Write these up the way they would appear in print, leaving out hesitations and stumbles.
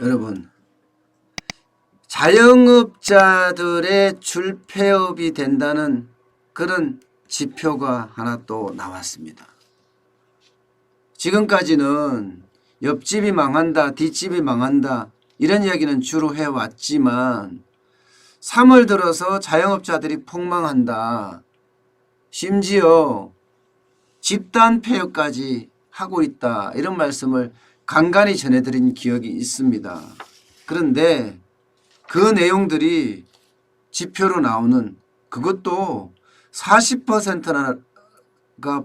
여러분, 자영업자들의 줄폐업이 된다는 그런 지표가 하나 또 나왔습니다. 지금까지는 옆집이 망한다, 뒷집이 망한다 이런 이야기는 주로 해왔지만 3월 들어서 자영업자들이 폭망한다. 심지어 집단 폐업까지 하고 있다. 이런 말씀을 간간히 전해드린 기억이 있습니다. 그런데 그 내용들이 지표로 나오는 그것도 40%가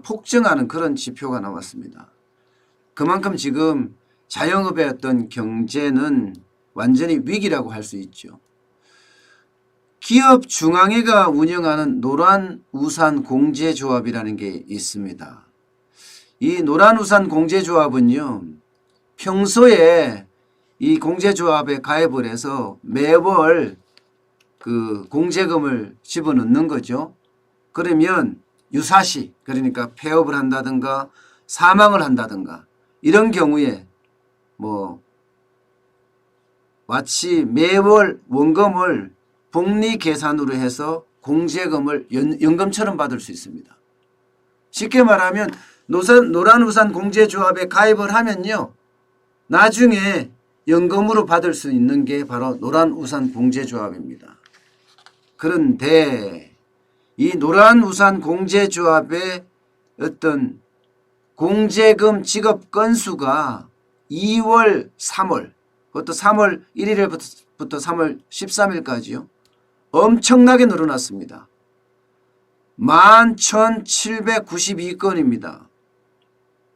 폭증하는 그런 지표가 나왔습니다. 그만큼 지금 자영업의 어떤 경제는 완전히 위기라고 할 수 있죠. 기업중앙회가 운영하는 노란우산공제조합이라는 게 있습니다. 이 노란우산공제조합은요, 평소에 이 공제조합에 가입을 해서 매월 그 공제금을 집어넣는 거죠. 그러면 유사시, 그러니까 폐업을 한다든가 사망을 한다든가 이런 경우에 뭐 마치 매월 원금을 복리 계산으로 해서 공제금을 연금처럼 받을 수 있습니다. 쉽게 말하면 노란우산 공제조합에 가입을 하면요, 나중에 연금으로 받을 수 있는 게 바로 노란우산 공제조합입니다. 그런데 이 노란우산 공제조합의 어떤 공제금 지급 건수가 2월, 3월, 그것도 3월 1일부터 3월 13일까지요. 엄청나게 늘어났습니다. 11,792건입니다.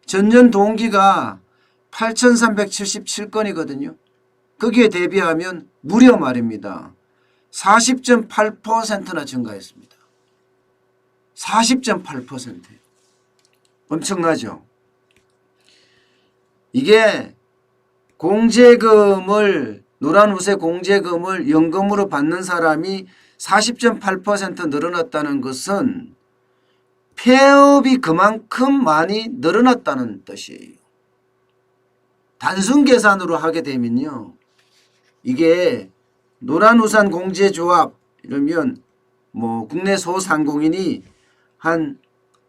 전년 동기가 8,377건이거든요. 거기에 대비하면 무려 말입니다. 40.8%나 증가했습니다. 40.8%. 엄청나죠? 이게 공제금을 노란우세 공제금을 연금으로 받는 사람이 40.8% 늘어났다는 것은 폐업이 그만큼 많이 늘어났다는 뜻이에요. 단순 계산으로 하게 되면요, 이게 노란우산 공제조합 이러면 뭐 국내 소상공인이 한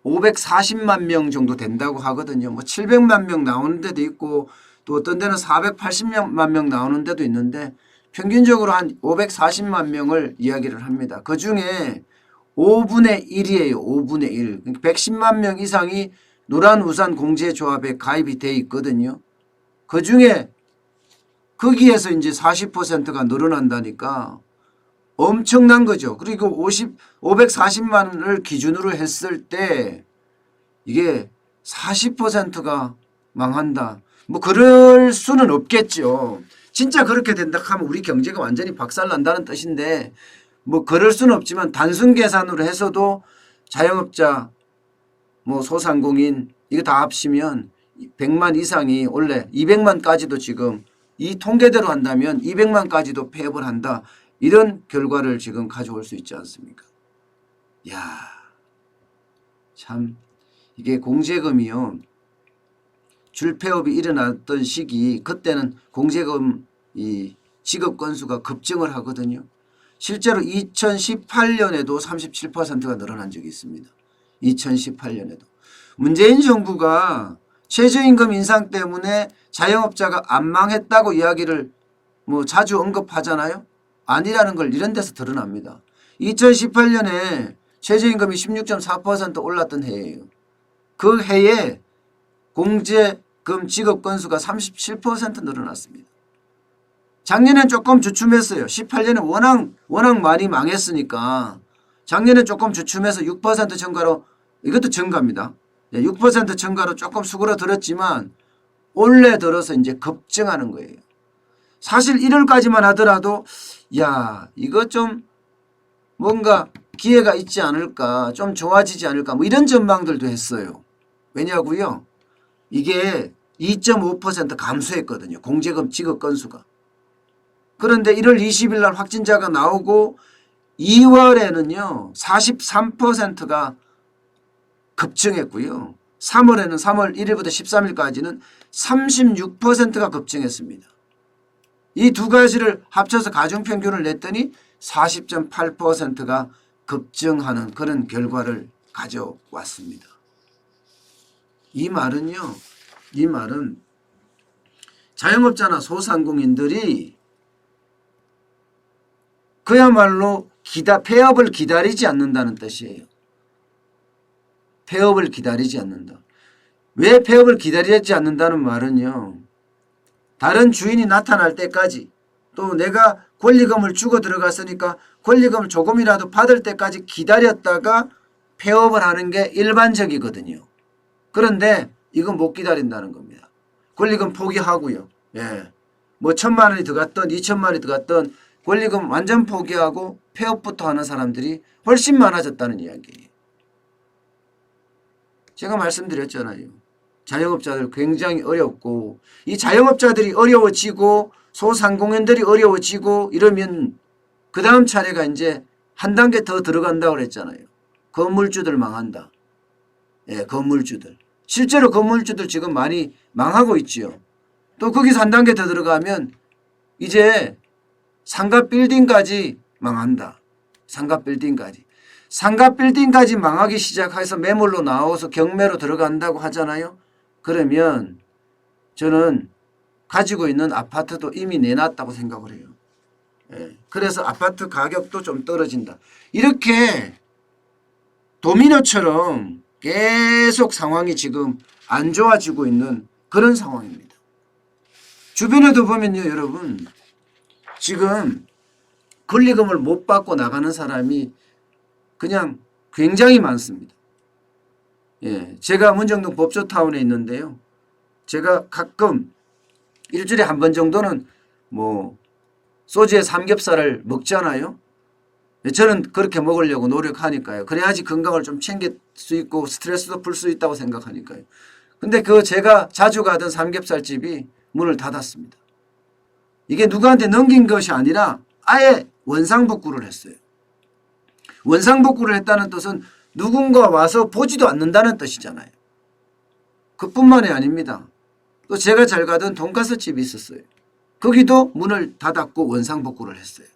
540만 명 정도 된다고 하거든요. 뭐 700만 명 나오는 데도 있고 또 어떤 데는 480만 명 나오는 데도 있는데 평균적으로 한 540만 명을 이야기를 합니다. 그중에 5분의 1이에요. 5분의 1. 110만 명 이상이 노란우산 공제조합에 가입이 돼 있거든요. 그중에 거기에서 이제 40%가 늘어난다니까 엄청난 거죠. 그리고 540만을 기준으로 했을 때 이게 40%가 망한다. 뭐 그럴 수는 없겠죠. 진짜 그렇게 된다 하면 우리 경제가 완전히 박살난다는 뜻인데 뭐 그럴 수는 없지만 단순 계산으로 해서도 자영업자 뭐 소상공인 이거 다 합치면 100만 이상이 원래 200만까지도 지금 이 통계대로 한다면 200만까지도 폐업을 한다. 이런 결과를 지금 가져올 수 있지 않습니까? 야, 참 이게 공제금이요. 줄폐업이 일어났던 시기 그때는 공제금 이 지급 건수가 급증을 하거든요. 실제로 2018년에도 37%가 늘어난 적이 있습니다. 2018년에도. 문재인 정부가 최저임금 인상 때문에 자영업자가 안 망했다고 이야기를 뭐 자주 언급하잖아요. 아니라는 걸 이런 데서 드러납니다. 2018년에 최저임금이 16.4% 올랐던 해예요. 그 해에 공제금 지급 건수가 37% 늘어났습니다. 작년엔 조금 주춤했어요. 18년에 워낙 많이 망했으니까 작년에 조금 주춤해서 6% 증가로, 이것도 증가입니다. 6% 증가로 조금 수그러들었지만 올해 들어서 이제 급증하는 거예요. 사실 1월까지만 하더라도 야, 이거 좀 뭔가 기회가 있지 않을까, 좀 좋아지지 않을까, 뭐 이런 전망들도 했어요. 왜냐고요? 이게 2.5% 감소했거든요. 공제금 지급 건수가. 그런데 1월 20일 날 확진자가 나오고 2월에는요 43%가 급증했고요. 3월에는 3월 1일부터 13일까지는 36%가 급증했습니다. 이 두 가지를 합쳐서 가중평균을 냈더니 40.8%가 급증하는 그런 결과를 가져왔습니다. 이 말은요. 이 말은 자영업자나 소상공인들이 그야말로 폐업을 기다리지 않는다는 뜻이에요. 폐업을 기다리지 않는다. 왜 폐업을 기다리지 않는다는 말은요. 다른 주인이 나타날 때까지 또 내가 권리금을 주고 들어갔으니까 권리금을 조금이라도 받을 때까지 기다렸다가 폐업을 하는 게 일반적이거든요. 그런데 이건 못 기다린다는 겁니다. 권리금 포기하고요. 예. 뭐 1,000만 원이 들어갔던 2,000만 원이 들어갔던 권리금 완전 포기하고 폐업부터 하는 사람들이 훨씬 많아졌다는 이야기예요. 제가 말씀드렸잖아요. 자영업자들 굉장히 어렵고 이 자영업자들이 어려워지고 소상공인들이 어려워지고 이러면 그 다음 차례가 이제 한 단계 더 들어간다고 그랬잖아요. 건물주들 망한다. 예, 건물주들. 실제로 건물주들 지금 많이 망하고 있지요. 또 거기서 한 단계 더 들어가면 이제 상가 빌딩까지 망한다. 상가 빌딩까지. 상가 빌딩까지 망하기 시작해서 매물로 나와서 경매로 들어간다고 하잖아요. 그러면 저는 가지고 있는 아파트도 이미 내놨다고 생각을 해요. 예. 그래서 아파트 가격도 좀 떨어진다. 이렇게 도미노처럼 계속 상황이 지금 안 좋아지고 있는 그런 상황입니다. 주변에도 보면요, 여러분. 지금 권리금을 못 받고 나가는 사람이 그냥 굉장히 많습니다. 예, 제가 문정동 법조타운에 있는데요. 제가 가끔 일주일에 한 번 정도는 뭐 소주에 삼겹살을 먹잖아요. 저는 그렇게 먹으려고 노력하니까요. 그래야지 건강을 좀 챙길 수 있고 스트레스도 풀 수 있다고 생각하니까요. 근데 그 제가 자주 가던 삼겹살집이 문을 닫았습니다. 이게 누구한테 넘긴 것이 아니라 아예 원상복구를 했어요. 원상복구를 했다는 뜻은 누군가 와서 보지도 않는다는 뜻이잖아요. 그뿐만이 아닙니다. 또 제가 잘 가던 돈가스 집이 있었어요. 거기도 문을 닫았고 원상복구를 했어요.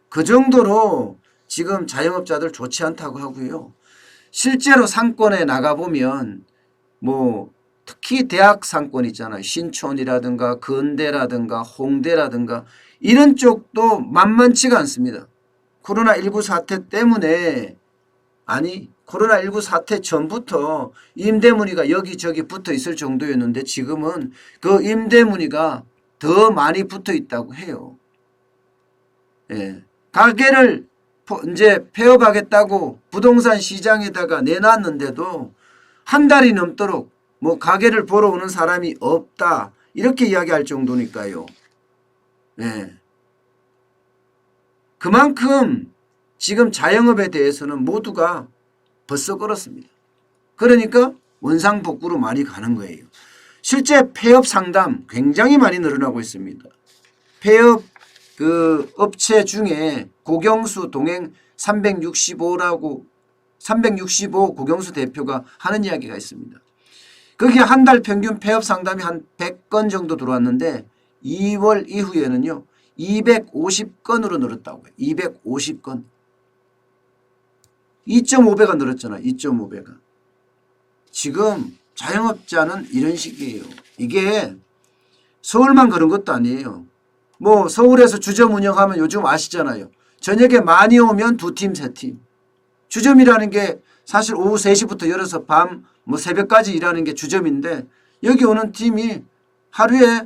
그 정도로 지금 자영업자들 좋지 않다고 하고요. 실제로 상권에 나가보면 뭐 특히 대학 상권 있잖아요. 신촌이라든가 건대라든가 홍대라든가 이런 쪽도 만만치가 않습니다. 코로나19 사태 때문에 아니 코로나19 사태 전부터 임대문의가 여기저기 붙어 있을 정도였는데 지금은 그 임대문의가 더 많이 붙어 있다고 해요. 예. 가게를 이제 폐업하겠다고 부동산 시장에다가 내놨는데도 한 달이 넘도록 뭐 가게를 보러 오는 사람이 없다 이렇게 이야기할 정도니까요. 예. 그만큼 지금 자영업에 대해서는 모두가 벌썩거렸습니다. 그러니까 원상복구로 많이 가는 거예요. 실제 폐업 상담 굉장히 많이 늘어나고 있습니다. 폐업 그 업체 중에 고경수 동행 365 고경수 대표가 하는 이야기가 있습니다. 거기에 한 달 평균 폐업 상담이 한 100건 정도 들어왔는데 2월 이후에는요 250건으로 늘었다고 해요. 250건. 2.5배가 늘었잖아요. 2.5배가. 지금 자영업자는 이런 식이에요. 이게 서울만 그런 것도 아니에요. 뭐 서울에서 주점 운영하면 요즘 아시잖아요. 저녁에 많이 오면 2팀, 3팀. 주점이라는 게 사실 오후 3시부터 열어서 밤 뭐 새벽까지 일하는 게 주점인데 여기 오는 팀이 하루에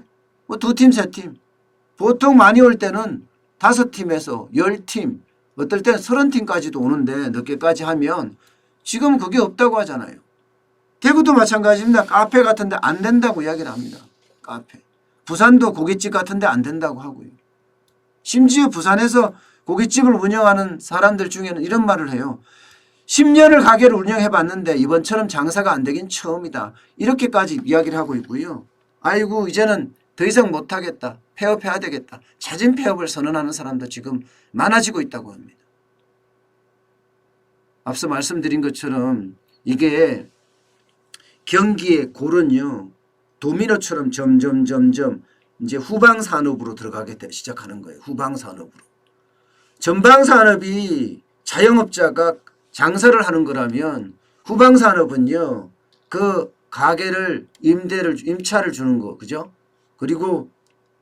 뭐 2팀, 3팀. 보통 많이 올 때는 5팀에서 10팀, 어떨 때는 30팀까지도 오는데 늦게까지 하면 지금 그게 없다고 하잖아요. 대구도 마찬가지입니다. 카페 같은 데 안 된다고 이야기를 합니다. 카페. 부산도 고깃집 같은 데 안 된다고 하고요. 심지어 부산에서 고깃집을 운영하는 사람들 중에는 이런 말을 해요. 10년을 가게를 운영해 봤는데 이번처럼 장사가 안 되긴 처음이다. 이렇게까지 이야기를 하고 있고요. 아이고 이제는 더 이상 못하겠다. 폐업해야 되겠다. 잦은 폐업을 선언하는 사람도 지금 많아지고 있다고 합니다. 앞서 말씀드린 것처럼 이게 경기의 골은요. 도미노처럼 점점 이제 후방산업으로 들어가게 시작하는 거예요. 후방산업으로. 전방산업이 자영업자가 장사를 하는 거라면 후방산업은요. 그 가게를 임차를 주는 거. 그죠? 그리고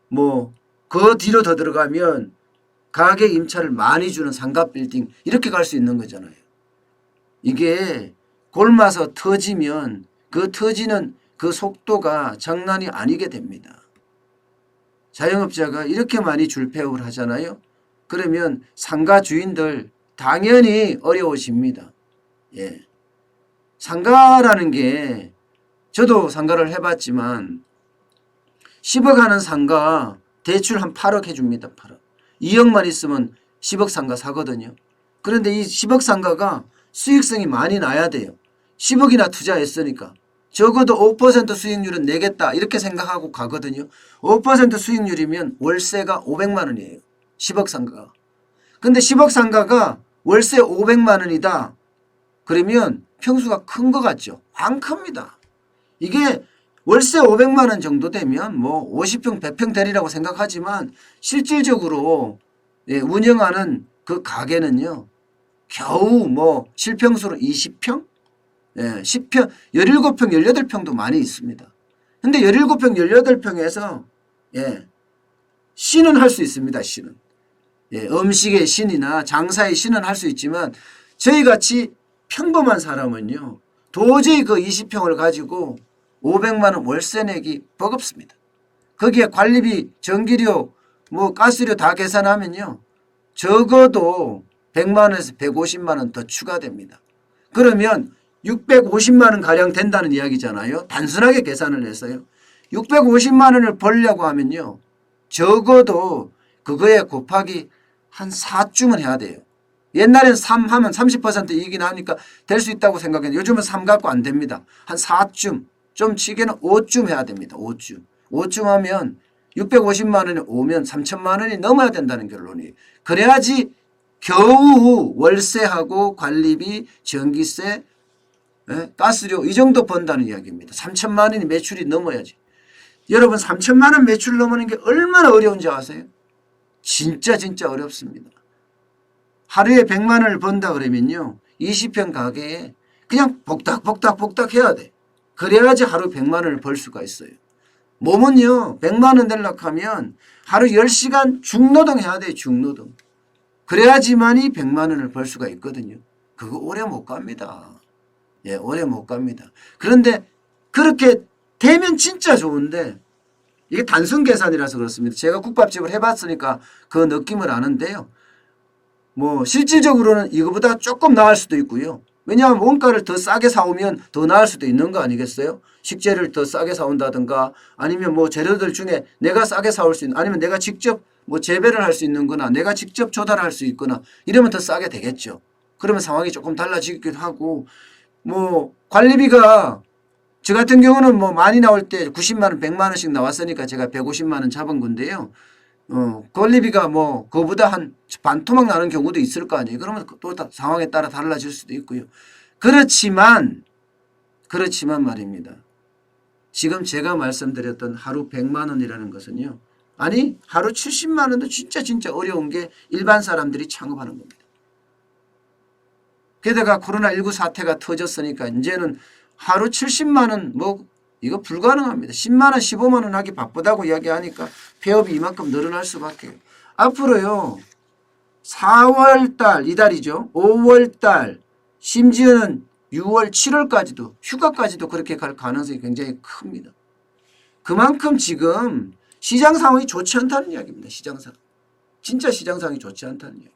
뭐 그 뒤로 더 들어가면 가게 임차를 많이 주는 상가 빌딩 이렇게 갈 수 있는 거잖아요. 이게 골마서 터지면 그 터지는 그 속도가 장난이 아니게 됩니다. 자영업자가 이렇게 많이 줄폐업을 하잖아요. 그러면 상가 주인들 당연히 어려워집니다. 예. 상가라는 게 저도 상가를 해봤지만 10억 하는 상가 대출 한 8억 해줍니다. 8억. 2억만 있으면 10억 상가 사거든요. 그런데 이 10억 상가가 수익성이 많이 나야 돼요. 10억이나 투자했으니까. 적어도 5% 수익률은 내겠다 이렇게 생각하고 가거든요. 5% 수익률이면 월세가 500만 원이에요. 10억 상가가. 근데 10억 상가가 월세 500만 원이다. 그러면 평수가 큰 것 같죠. 안 큽니다. 이게 월세 500만 원 정도 되면 뭐 50평 100평 되리라고 생각하지만 실질적으로 운영하는 그 가게는요. 겨우 뭐 실평수로 20평? 10평, 17평, 18평도 많이 있습니다. 근데 17평, 18평에서 신은 할 수 있습니다. 신은. 음식의 신이나 장사의 신은 할 수 있지만 저희같이 평범한 사람은요. 도저히 그 20평을 가지고 500만 원 월세 내기 버겁습니다. 거기에 관리비, 전기료, 뭐 가스료 다 계산하면요. 적어도 100만 원에서 150만 원 더 추가됩니다. 그러면 650만 원 가량 된다는 이야기잖아요. 단순하게 계산을 해서요. 650만 원을 벌려고 하면요. 적어도 그거에 곱하기 한 4쯤은 해야 돼요. 옛날엔 3 하면 30% 이익이 나니까 될 수 있다고 생각했는데 요즘은 3 갖고 안 됩니다. 한 4쯤, 좀 치게는 5쯤 해야 됩니다. 5쯤. 5쯤 하면 650만 원이 오면 3천만 원이 넘어야 된다는 결론이에요. 그래야지 겨우 월세하고 관리비, 전기세, 가스료 이 정도 번다는 이야기입니다. 3천만 원이 매출이 넘어야지. 여러분 3천만 원 매출 넘는 게 얼마나 어려운지 아세요? 진짜 어렵습니다. 하루에 100만 원을 번다 그러면요. 20평 가게에 그냥 복닥 해야 돼. 그래야지 하루 100만 원을 벌 수가 있어요. 몸은요. 100만 원 되려고 하면 하루 10시간 중노동 해야 돼요. 중노동. 그래야지만이 100만 원을 벌 수가 있거든요. 그거 오래 못 갑니다. 오래 못 갑니다. 그런데 그렇게 되면 진짜 좋은데 이게 단순 계산이라서 그렇습니다. 제가 국밥집을 해봤으니까 그 느낌을 아는데요. 뭐 실질적으로는 이거보다 조금 나을 수도 있고요. 왜냐하면 원가를 더 싸게 사오면 더 나을 수도 있는 거 아니겠어요? 식재를 더 싸게 사온다든가 아니면 뭐 재료들 중에 내가 싸게 사올 수 있는 아니면 내가 직접 뭐 재배를 할 수 있는 거나 내가 직접 조달할 수 있거나 이러면 더 싸게 되겠죠. 그러면 상황이 조금 달라지기도 하고 뭐 관리비가 저 같은 경우는 뭐 많이 나올 때 90만 원, 100만 원씩 나왔으니까 제가 150만 원 잡은 건데요. 관리비가 뭐 그거보다 한 반토막 나는 경우도 있을 거 아니에요. 그러면 또 상황에 따라 달라질 수도 있고요. 그렇지만 말입니다. 지금 제가 말씀드렸던 하루 100만 원이라는 것은요. 아니 하루 70만 원도 진짜 어려운 게 일반 사람들이 창업하는 겁니다. 게다가 코로나19 사태가 터졌으니까 이제는 하루 70만 원 뭐 이거 불가능합니다. 10만 원 15만 원 하기 바쁘다고 이야기하니까 폐업이 이만큼 늘어날 수밖에. 앞으로요. 4월달 이달이죠. 5월달 심지어는 6월 7월까지도 휴가까지도 그렇게 갈 가능성이 굉장히 큽니다. 그만큼 지금 시장 상황이 좋지 않다는 이야기입니다. 시장 상황. 진짜 시장 상황이 좋지 않다는 이야기.